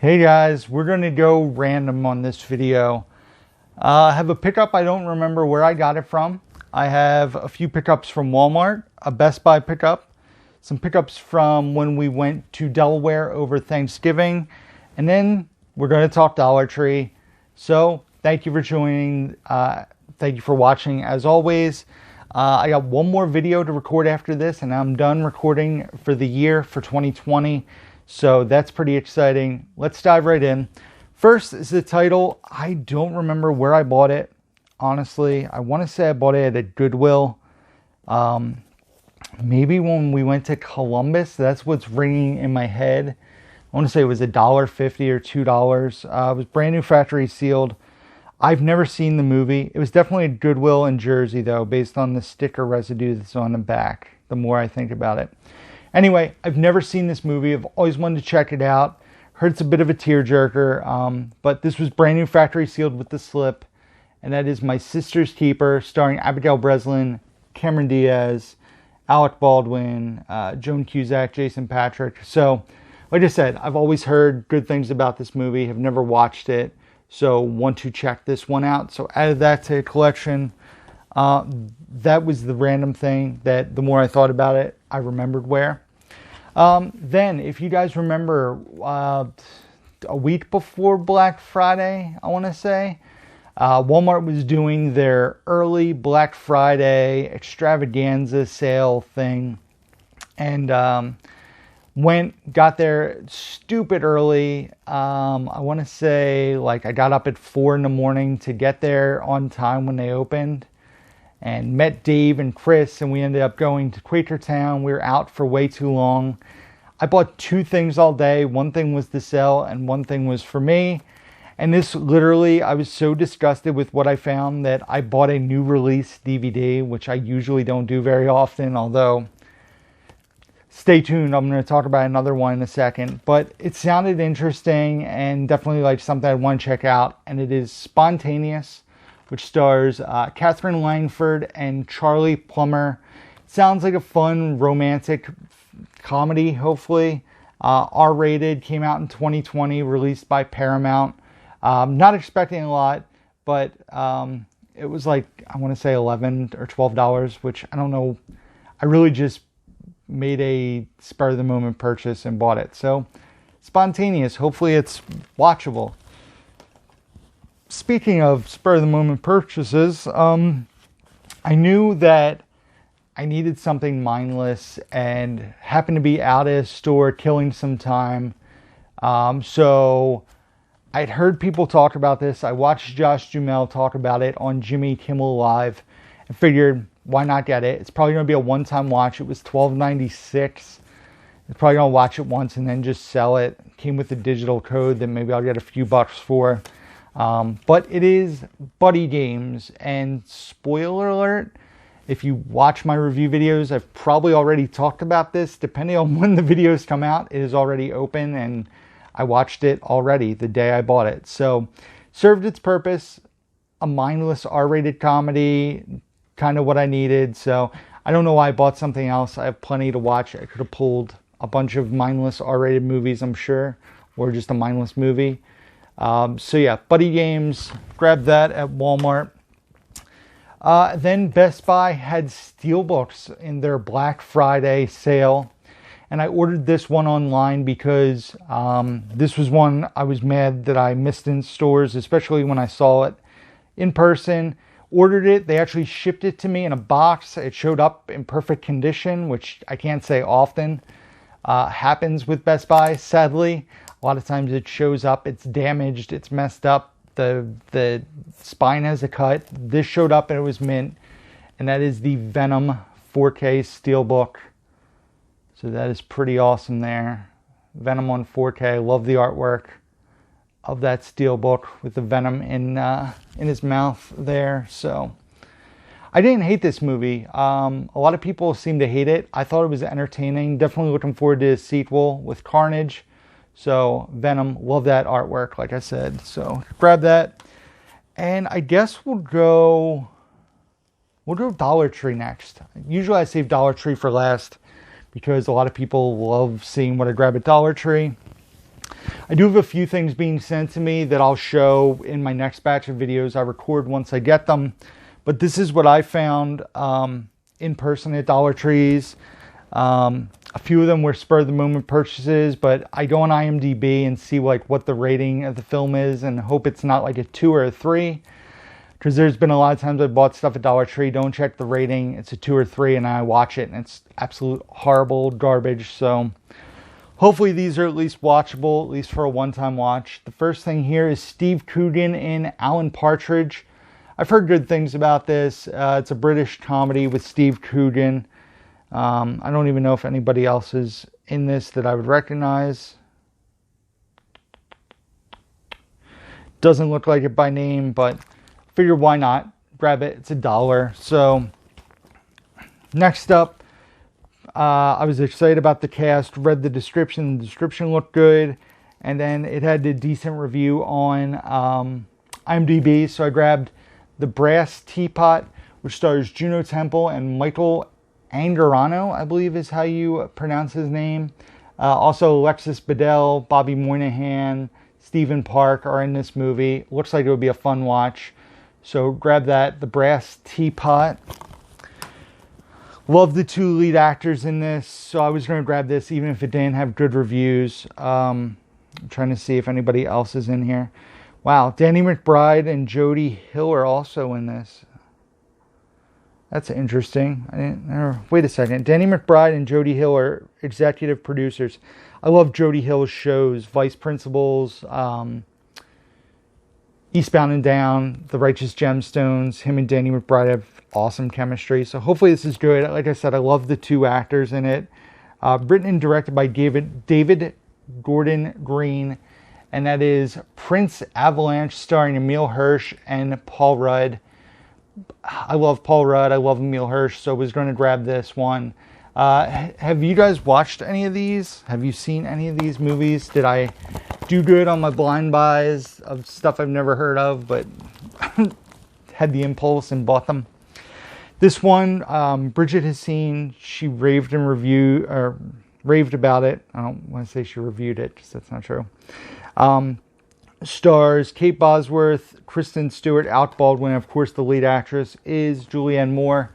Hey guys, we're going to go random on this video. I have a pickup. I don't remember where I got it from. I have a few pickups from Walmart, a Best Buy pickup, some pickups from when we went to Delaware over Thanksgiving, and then we're going to talk Dollar Tree. So thank you for joining. Thank you for watching as always. I got one more video to record after this and I'm done recording for the year for 2020. So that's pretty exciting. Let's dive right in. First is the title. I don't remember where I bought it. Honestly, I want to say I bought it at Goodwill. Maybe when we went to Columbus. That's what's ringing in my head. I want to say it was $1.50 or $2. It was brand new factory sealed. I've never seen the movie. It was definitely at Goodwill in Jersey though, based on the sticker residue that's on the back, the more I think about it. Anyway, I've never seen this movie. I've always wanted to check it out. Heard it's a bit of a tearjerker, but this was brand new factory sealed with the slip. And that is My Sister's Keeper, starring Abigail Breslin, Cameron Diaz, Alec Baldwin, Joan Cusack, Jason Patric. So, like I said, I've always heard good things about this movie. Have never watched it. So, want to check this one out. So, added that to the collection. That was the random thing that the more I thought about it, I remembered where. Then, if you guys remember, a week before Black Friday, I want to say, Walmart was doing their early Black Friday extravaganza sale thing. And got there stupid early. I want to say, like, I got up at 4 in the morning to get there on time when they opened. And met Dave and Chris, and we ended up going to Quakertown. We were out for way too long. I bought 2 things all day. One thing was to sell, and one thing was for me. And this literally, I was so disgusted with what I found that I bought a new release DVD, which I usually don't do very often, although stay tuned. I'm going to talk about another one in a second. But it sounded interesting and definitely like something I want to check out. And it is Spontaneous, which stars Catherine Langford and Charlie Plummer. Sounds like a fun romantic comedy, hopefully. R-rated, came out in 2020, released by Paramount. Not expecting a lot, but it was like, I want to say $11 or $12, which I don't know. I really just made a spur-of-the-moment purchase and bought it. So, Spontaneous. Hopefully it's watchable. Speaking of spur-of-the-moment purchases, I knew that I needed something mindless and happened to be out at a store killing some time. So I'd heard people talk about this. I watched Josh Duhamel talk about it on Jimmy Kimmel Live and figured, why not get it? It's probably going to be a one-time watch. It was $12.96. I'm probably going to watch it once and then just sell it. Came with a digital code that maybe I'll get a few bucks for. But it is Buddy Games, and spoiler alert, if you watch my review videos, I've probably already talked about this. Depending on when the videos come out, it is already open, and I watched it already the day I bought it. So, served its purpose, a mindless R-rated comedy, kind of what I needed. So, I don't know why I bought something else. I have plenty to watch. I could have pulled a bunch of mindless R-rated movies, I'm sure, or just a mindless movie. So yeah, Buddy Games, grabbed that at Walmart. Then Best Buy had Steelbooks in their Black Friday sale. And I ordered this one online because this was one I was mad that I missed in stores, especially when I saw it in person. Ordered it. They actually shipped it to me in a box. It showed up in perfect condition, which I can't say often happens with Best Buy, sadly. A lot of times it shows up, it's damaged, it's messed up, the spine has a cut. This showed up and it was mint, and that is the Venom 4K Steelbook. So that is pretty awesome there. Venom on 4K, love the artwork of that Steelbook with the Venom in his mouth there. So I didn't hate this movie. A lot of people seem to hate it. I thought it was entertaining. Definitely looking forward to a sequel with Carnage. So, Venom, love that artwork, like I said. So, grab that. And I guess we'll go Dollar Tree next. Usually I save Dollar Tree for last because a lot of people love seeing what I grab at Dollar Tree. I do have a few things being sent to me that I'll show in my next batch of videos I record once I get them. But this is what I found in person at Dollar Trees. A few of them were spur of the moment purchases, but I go on IMDb and see like what the rating of the film is and hope it's not like a 2 or a 3. Because there's been a lot of times I bought stuff at Dollar Tree, don't check the rating, it's a 2 or 3, and I watch it and it's absolute horrible garbage. So hopefully these are at least watchable, at least for a one-time watch. The first thing here is Steve Coogan in Alan Partridge. I've heard good things about this. It's a British comedy with Steve Coogan. I don't even know if anybody else is in this that I would recognize. Doesn't look like it by name, but figure why not? Grab it. It's $1. So next up, I was excited about the cast. Read the description. The description looked good, and then it had a decent review on IMDb. So I grabbed The Brass Teapot, which stars Juno Temple and Michael Angarano, I believe is how you pronounce his name. Also, Alexis Bledel, Bobby Moynihan, Stephen Park are in this movie. Looks like it would be a fun watch. So grab that, The Brass Teapot. Love the 2 lead actors in this, so I was going to grab this even if it didn't have good reviews. I'm trying to see if anybody else is in here. Wow, Danny McBride and Jody Hill are also in this. That's interesting. Wait a second. Danny McBride and Jody Hill are executive producers. I love Jody Hill's shows, Vice Principals, Eastbound and Down, The Righteous Gemstones. Him and Danny McBride have awesome chemistry. So hopefully this is good. Like I said, I love the 2 actors in it. Written and directed by David Gordon Green. And that is Prince Avalanche, starring Emile Hirsch and Paul Rudd. I love Paul Rudd. I love Emile Hirsch, so I was going to grab this one. Have you guys watched any of these? Have you seen any of these movies? Did I do good on my blind buys of stuff I've never heard of, but had the impulse and bought them? This one, Bridget has seen. She raved about it. I don't want to say she reviewed it, because that's not true. Stars Kate Bosworth, Kristen Stewart, Alec Baldwin. Of course, the lead actress is Julianne Moore,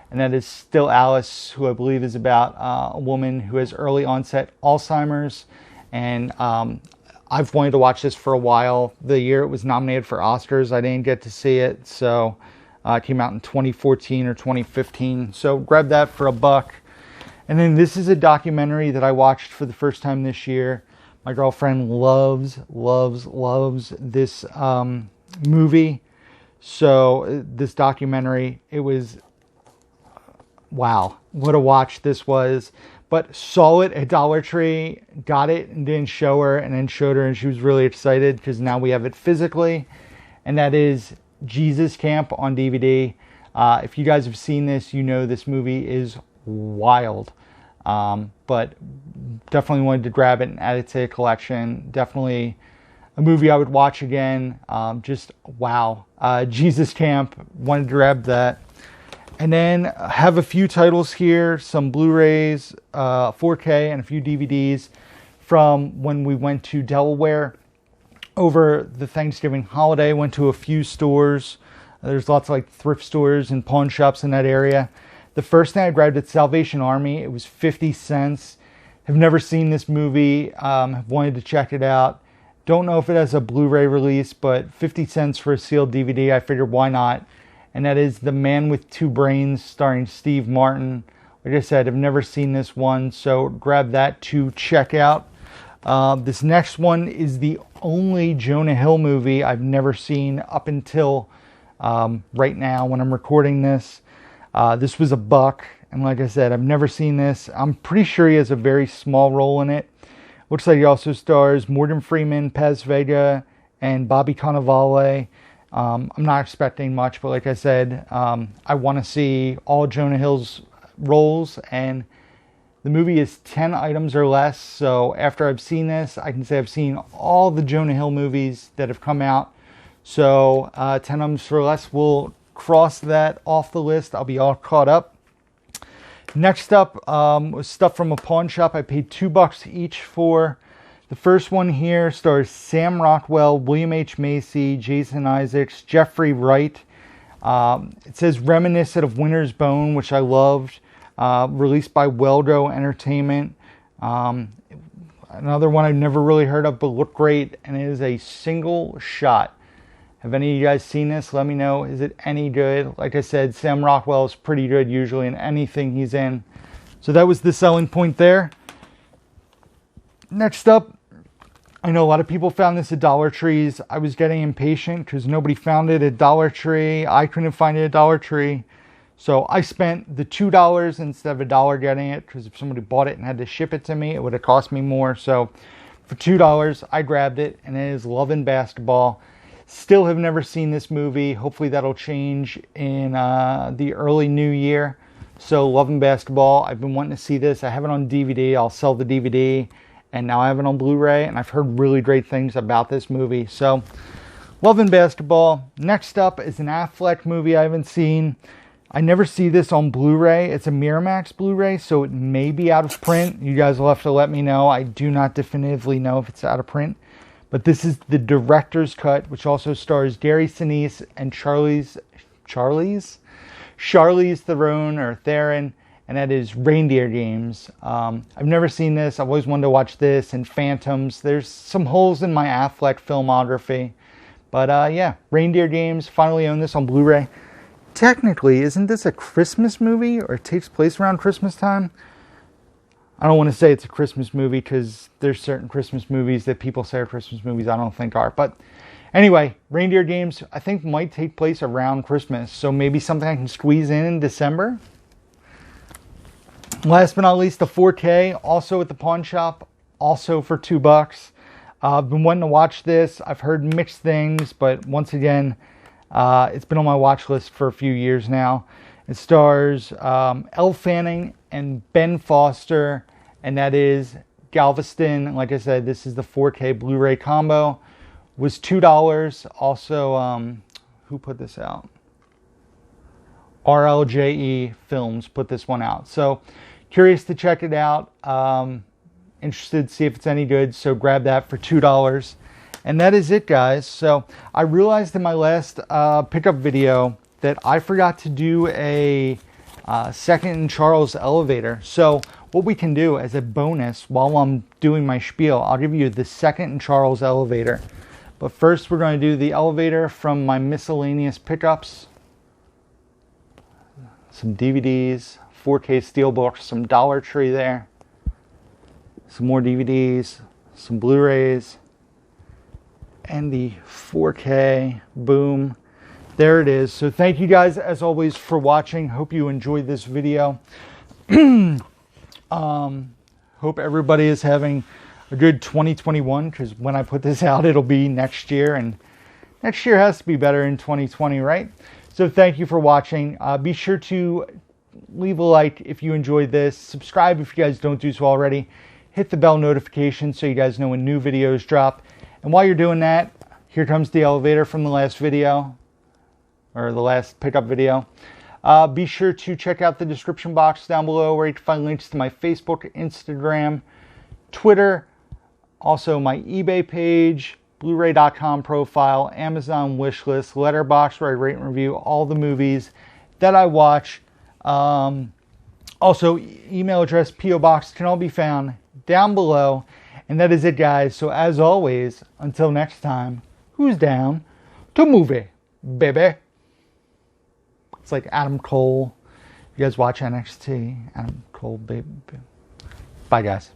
and that is Still Alice, who I believe is about a woman who has early onset Alzheimer's. And I've wanted to watch this for a while. The year it was nominated for Oscars, I didn't get to see it, so it came out in 2014 or 2015. So grab that for $1. And then this is a documentary that I watched for the first time this year. My girlfriend loves this movie. So this documentary, it was, wow, what a watch this was. But saw it at Dollar Tree, got it and didn't show her, and then showed her, and she was really excited because now we have it physically. And that is Jesus Camp on DVD. If you guys have seen this, you know this movie is wild. But definitely wanted to grab it and add it to the collection. Definitely a movie I would watch again. Just wow. Jesus Camp, wanted to grab that. And then have a few titles here, some Blu-rays, 4K, and a few DVDs from when we went to Delaware over the Thanksgiving holiday. Went to a few stores. There's lots of like thrift stores and pawn shops in that area. The first thing I grabbed at Salvation Army, it was 50 cents. Have never seen this movie, have wanted to check it out. Don't know if it has a Blu-ray release, but 50 cents for a sealed DVD, I figured why not. And that is The Man with Two Brains, starring Steve Martin. Like I said, I've never seen this one, so grab that to check out. This next one is the only Jonah Hill movie I've never seen up until right now when I'm recording this. This was $1, and like I said, I've never seen this. I'm pretty sure he has a very small role in it. Looks like he also stars Morgan Freeman, Paz Vega, and Bobby Cannavale. I'm not expecting much, but like I said, I want to see all Jonah Hill's roles, and the movie is 10 items or less. So after I've seen this, I can say I've seen all the Jonah Hill movies that have come out. So 10 items or less will cross that off the list. I'll be all caught up. Next up was stuff from a pawn shop I paid $2 each for. The first one here stars Sam Rockwell, William H. Macy, Jason Isaacs, Jeffrey Wright. It says reminiscent of Winter's Bone, which I loved. Released by Weldo Entertainment. Another one I've never really heard of, but looked great, and it is a single shot. Have any of you guys seen this? Let me know. Is it any good? Like I said, Sam Rockwell is pretty good usually in anything he's in. So that was the selling point there. Next up, I know a lot of people found this at Dollar Trees. I was getting impatient because nobody found it at Dollar Tree. I couldn't find it at Dollar Tree. So I spent the $2 instead of $1 getting it, because if somebody bought it and had to ship it to me, it would have cost me more. So for $2, I grabbed it, and it is Love and Basketball. Still have never seen this movie. Hopefully that'll change in the early new year. So Love and Basketball, I've been wanting to see this. I have it on DVD. I'll sell the DVD. And now I have it on Blu-ray, and I've heard really great things about this movie. So, Love and Basketball. Next up is an Affleck movie I haven't seen. I never see this on Blu-ray. It's a Miramax Blu-ray, so it may be out of print. You guys will have to let me know. I do not definitively know if it's out of print. But this is the director's cut, which also stars Gary Sinise and Charlize Theron, or Theron. And that is Reindeer Games. I've never seen this. I've always wanted to watch this and Phantoms. There's some holes in my Affleck filmography. But yeah, Reindeer Games. Finally own this on Blu-ray. Technically, isn't this a Christmas movie? Or it takes place around Christmas time? I don't want to say it's a Christmas movie because there's certain Christmas movies that people say are Christmas movies I don't think are. But anyway, Reindeer Games I think might take place around Christmas. So maybe something I can squeeze in December. Last but not least, the 4K, also at the pawn shop, also for $2. I've been wanting to watch this. I've heard mixed things, but once again, it's been on my watch list for a few years now. It stars Elle Fanning and Ben Foster, and that is Galveston. Like I said, this is the 4K Blu-ray combo. Was $2. Also, who put this out? RLJE Films put this one out. So curious to check it out. Interested to see if it's any good. So grab that for $2. And that is it, guys. So I realized in my last pickup video that I forgot to do a Second and Charles elevator. So what we can do as a bonus while I'm doing my spiel, I'll give you the Second and Charles elevator. But first we're going to do the elevator from my miscellaneous pickups. Some DVDs, 4K Steelbooks, some Dollar Tree there, some more DVDs, some Blu-rays, and the 4K. Boom. There it is. So thank you guys, as always, for watching. Hope you enjoyed this video. Hope everybody is having a good 2021, because when I put this out, it'll be next year, and next year has to be better in 2020, right? So thank you for watching. Be sure to leave a like if you enjoyed this. Subscribe if you guys don't do so already. Hit the bell notification so you guys know when new videos drop. And while you're doing that, here comes the elevator from the last video, or the last pickup video. Be sure to check out the description box down below where you can find links to my Facebook, Instagram, Twitter, also my eBay page, Blu-ray.com profile, Amazon wishlist, Letterboxd where I rate and review all the movies that I watch. Also, email address, P.O. Box can all be found down below. And that is it, guys. So as always, until next time, who's down to movie, baby? It's like Adam Cole. You guys watch NXT. Adam Cole, baby. Bye, guys.